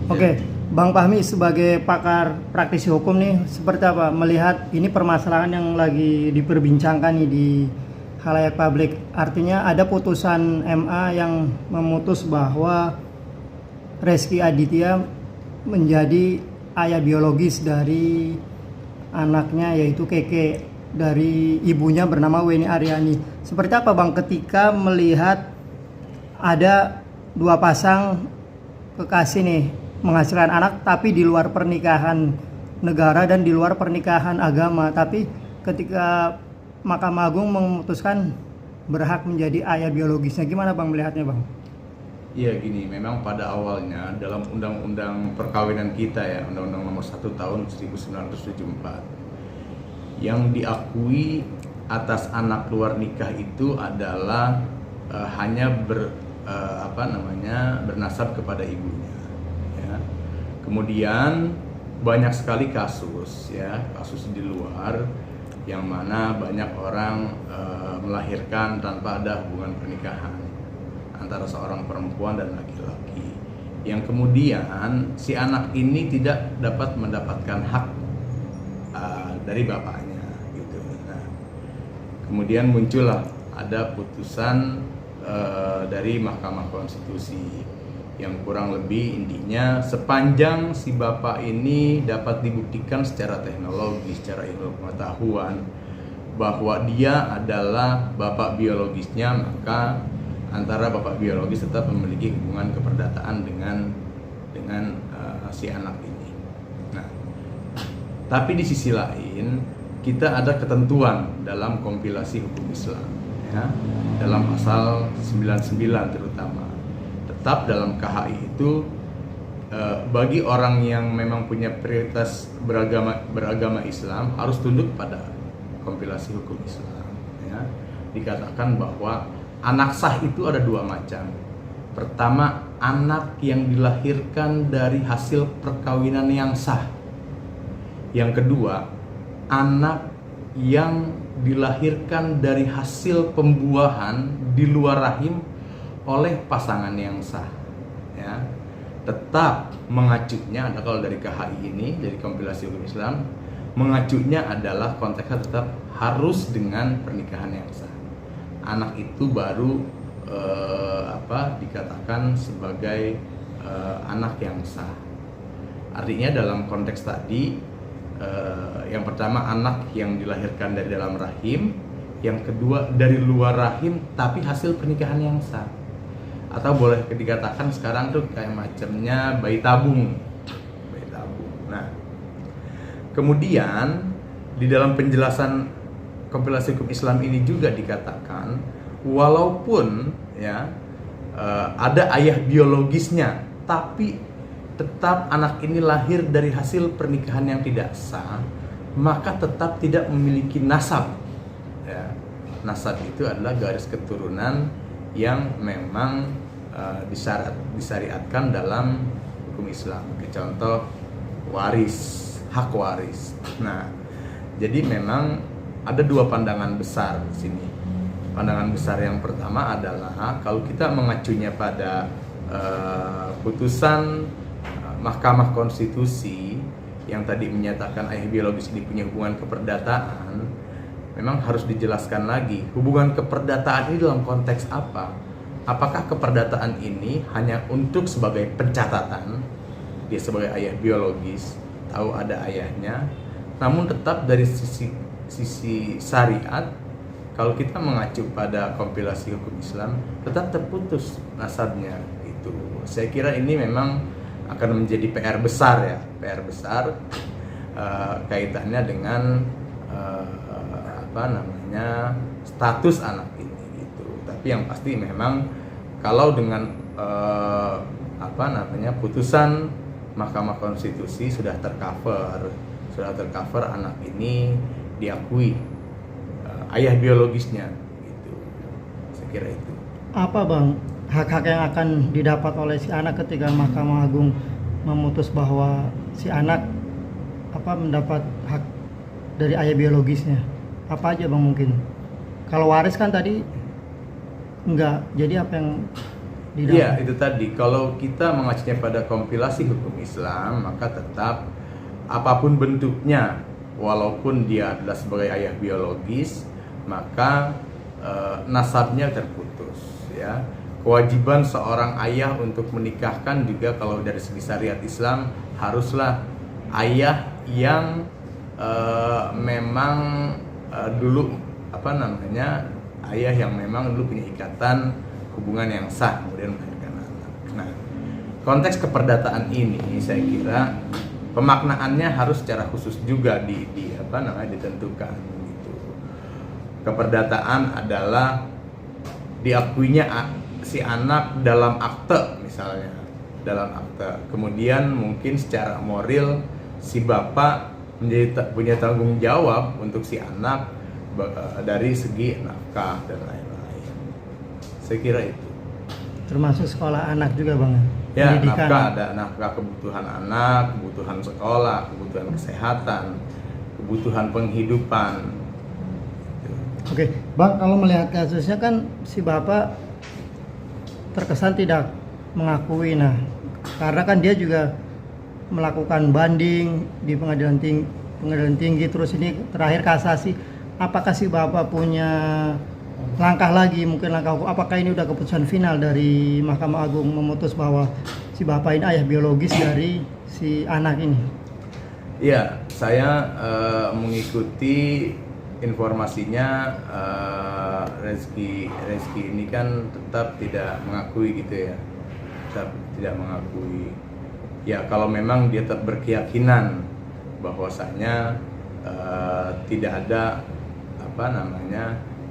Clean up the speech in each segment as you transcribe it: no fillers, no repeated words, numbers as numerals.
Oke, Bang Fahmi sebagai pakar praktisi hukum nih, seperti apa melihat ini permasalahan yang lagi diperbincangkan nih di khalayak publik. Artinya ada putusan MA yang memutus bahwa Rezky Aditya menjadi ayah biologis dari anaknya yaitu Keke, dari ibunya bernama Weni Aryani. Seperti apa Bang ketika melihat ada dua pasang kekasih nih menghasilkan anak tapi di luar pernikahan negara dan di luar pernikahan agama, tapi ketika Mahkamah Agung memutuskan berhak menjadi ayah biologisnya, gimana Bang melihatnya Bang? Iya gini, memang pada awalnya dalam undang-undang perkawinan kita ya, Undang-Undang Nomor 1 Tahun 1974, yang diakui atas anak luar nikah itu adalah hanya bernasab kepada ibunya. Ya. Kemudian banyak sekali kasus di luar yang mana banyak orang melahirkan tanpa ada hubungan pernikahan antara seorang perempuan dan laki-laki, yang kemudian si anak ini tidak dapat mendapatkan hak dari bapaknya gitu. Nah, kemudian muncullah ada putusan dari Mahkamah Konstitusi yang kurang lebih intinya sepanjang si bapak ini dapat dibuktikan secara teknologi, secara ilmu pengetahuan bahwa dia adalah bapak biologisnya, maka antara bapak biologis tetap memiliki hubungan keperdataan dengan si anak ini. Nah, tapi di sisi lain kita ada ketentuan dalam kompilasi hukum Islam, ya, dalam pasal 99 terutama. Tetap dalam KHI itu bagi orang yang memang punya prioritas beragama Islam harus tunduk pada kompilasi hukum Islam. Ya. Dikatakan bahwa anak sah itu ada dua macam. Pertama, anak yang dilahirkan dari hasil perkawinan yang sah. Yang kedua, anak yang dilahirkan dari hasil pembuahan di luar rahim oleh pasangan yang sah. Ya. Tetap mengacunya, kalau dari KHI ini, dari kompilasi hukum Islam, mengacunya adalah konteksnya tetap harus dengan pernikahan yang sah. Anak itu baru dikatakan sebagai anak yang sah. Artinya dalam konteks tadi, yang pertama anak yang dilahirkan dari dalam rahim, yang kedua dari luar rahim tapi hasil pernikahan yang sah. Atau boleh dikatakan sekarang tuh kayak macamnya bayi tabung. Nah, kemudian di dalam penjelasan kompilasi hukum Islam ini juga dikatakan walaupun ada ayah biologisnya, tapi tetap anak ini lahir dari hasil pernikahan yang tidak sah, maka tetap tidak memiliki nasab. Ya. Nasab itu adalah garis keturunan yang memang disyariatkan dalam hukum Islam. Contoh waris, hak waris. Nah, jadi memang ada dua pandangan besar di sini. Pandangan besar yang pertama adalah kalau kita mengacunya pada putusan Mahkamah Konstitusi yang tadi menyatakan ayah biologis ini punya hubungan keperdataan, memang harus dijelaskan lagi hubungan keperdataan ini dalam konteks apa. Apakah keperdataan ini hanya untuk sebagai pencatatan, dia sebagai ayah biologis, tahu ada ayahnya, namun tetap dari sisi syariat, kalau kita mengacu pada kompilasi hukum Islam, tetap terputus nasabnya itu. Saya kira ini memang akan menjadi PR besar kaitannya dengan status anak ini gitu. Tapi yang pasti memang kalau dengan putusan Mahkamah Konstitusi sudah tercover anak ini diakui ayah biologisnya gitu. Saya kira itu. Apa Bang hak-hak yang akan didapat oleh si anak ketika Mahkamah Agung memutus bahwa si anak mendapat hak dari ayah biologisnya? Apa aja Bang mungkin? Kalau waris kan tadi enggak, jadi apa yang di Iya, dalam. itu tadi. Kalau kita mengacunya pada kompilasi hukum Islam, maka tetap apapun bentuknya, walaupun dia adalah sebagai ayah biologis, maka nasabnya terputus. Ya, kewajiban seorang ayah untuk menikahkan juga kalau dari segi syariat Islam haruslah ayah yang memang dulu ayah yang memang dulu punya ikatan hubungan yang sah kemudian melahirkan anak. Nah, konteks keperdataan ini saya kira pemaknaannya harus secara khusus juga ditentukan gitu. Keperdataan adalah diakuinya si anak dalam akte misalnya, dalam akte. Kemudian mungkin secara moral si bapak punya tanggung jawab untuk si anak dari segi nafkah dan lain-lain. Saya kira itu. Termasuk sekolah anak juga Bang. Ya, Pendidikan. nafkah ada nafkah kebutuhan anak, kebutuhan sekolah, kebutuhan kesehatan, kebutuhan penghidupan. Oke, Bang, kalau melihat kasusnya kan si bapak terkesan tidak mengakui. Nah, karena kan dia juga melakukan banding di pengadilan tinggi, terus ini terakhir kasasi. Apakah si bapak punya langkah lagi, mungkin langkah hukum? Apakah ini udah keputusan final dari Mahkamah Agung memutus bahwa si bapak ini ayah biologis dari si anak ini? Iya, saya mengikuti informasinya. Rezeki ini kan tetap tidak mengakui gitu ya, tetap tidak mengakui. Ya, kalau memang dia tetap berkeyakinan bahwasanya tidak ada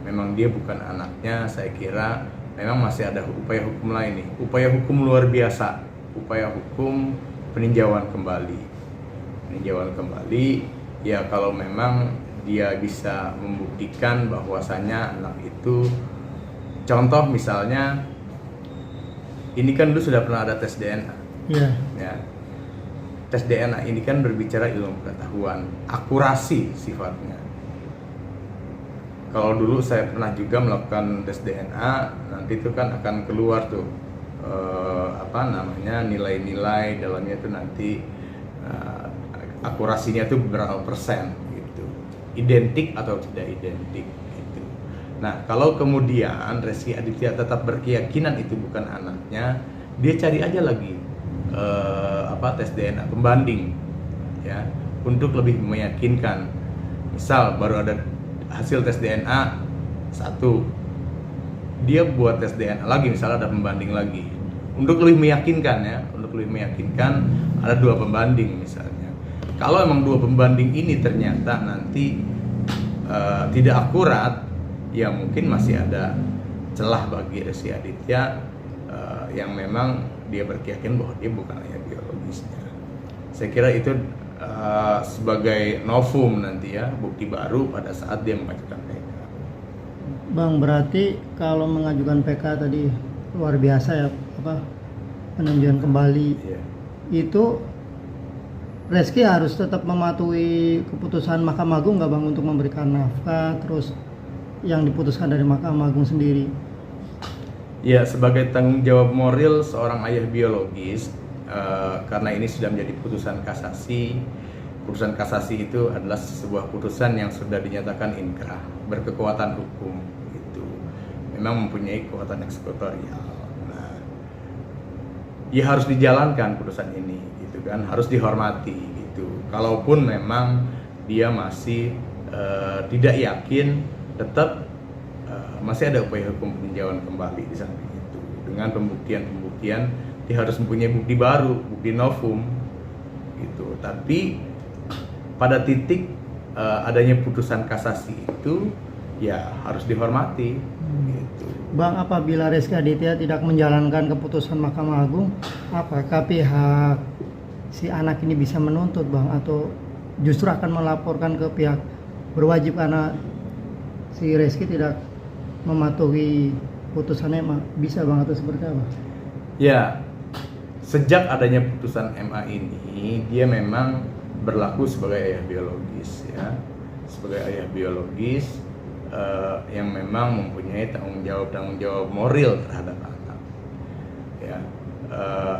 memang dia bukan anaknya, saya kira memang masih ada upaya hukum lain nih, upaya hukum luar biasa, upaya hukum peninjauan kembali. Ya, kalau memang dia bisa membuktikan bahwasanya anak itu, contoh misalnya, ini kan dulu sudah pernah ada tes DNA. Iya. Ya. Tes DNA ini kan berbicara ilmu pengetahuan, akurasi sifatnya. Kalau dulu saya pernah juga melakukan tes DNA, nanti itu kan akan keluar tuh nilai-nilai dalamnya itu nanti akurasinya itu berapa persen gitu, identik atau tidak identik gitu. Nah, kalau kemudian Reski Aditya tetap berkeyakinan itu bukan anaknya, dia cari aja lagi tes DNA pembanding ya, untuk lebih meyakinkan. Misal baru ada hasil tes DNA satu, dia buat tes DNA lagi, misalnya ada pembanding lagi untuk lebih meyakinkan ya, ada dua pembanding misalnya. Kalau emang dua pembanding ini ternyata nanti tidak akurat, ya mungkin masih ada celah bagi Reski Aditya yang memang dia berkeyakinan bahwa dia bukan ayah biologisnya. Saya kira itu sebagai novum nanti ya, bukti baru pada saat dia mengajukan PK. Bang, berarti kalau mengajukan PK tadi luar biasa ya, peninjauan kembali. Iya. Itu Reski harus tetap mematuhi keputusan Mahkamah Agung nggak Bang untuk memberikan nafkah, terus yang diputuskan dari Mahkamah Agung sendiri? Ya, sebagai tanggung jawab moral seorang ayah biologis, karena ini sudah menjadi putusan kasasi. Putusan kasasi itu adalah sebuah putusan yang sudah dinyatakan inkrah, berkekuatan hukum itu. Memang mempunyai kekuatan eksekutorial. Nah, ya harus dijalankan putusan ini gitu kan, harus dihormati gitu. Kalaupun memang dia masih tidak yakin, tetap masih ada upaya hukum peninjauan kembali di samping itu. Dengan pembuktian dia harus mempunyai bukti baru, bukti novum gitu. Tapi pada titik adanya putusan kasasi itu ya harus dihormati gitu. Bang, apabila Reski Aditya tidak menjalankan keputusan Mahkamah Agung, apakah pihak si anak ini bisa menuntut Bang, atau justru akan melaporkan ke pihak berwajib karena si Reski tidak mematuhi putusannya? Bisa Bang, atau seperti apa? Ya, sejak adanya putusan MA ini, dia memang berlaku sebagai ayah biologis ya, sebagai ayah biologis yang memang mempunyai tanggung jawab moral terhadap anak. ya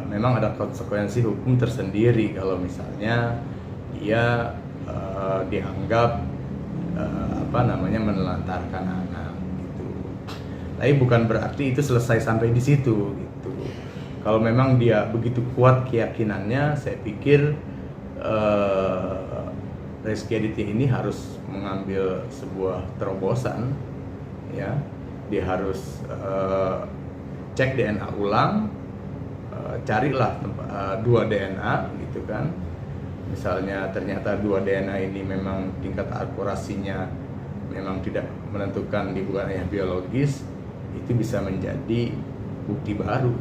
memang ada konsekuensi hukum tersendiri kalau misalnya dia dianggap menelantarkan anak gitu. Tapi bukan berarti itu selesai sampai di situ gitu. Kalau memang dia begitu kuat keyakinannya, saya pikir Rezky Aditya ini harus mengambil sebuah terobosan, ya. Dia harus cek DNA ulang, carilah 2 DNA gitu kan. Misalnya ternyata 2 DNA ini memang tingkat akurasinya memang tidak menentukan dia bukan ayah biologis, itu bisa menjadi bukti baru.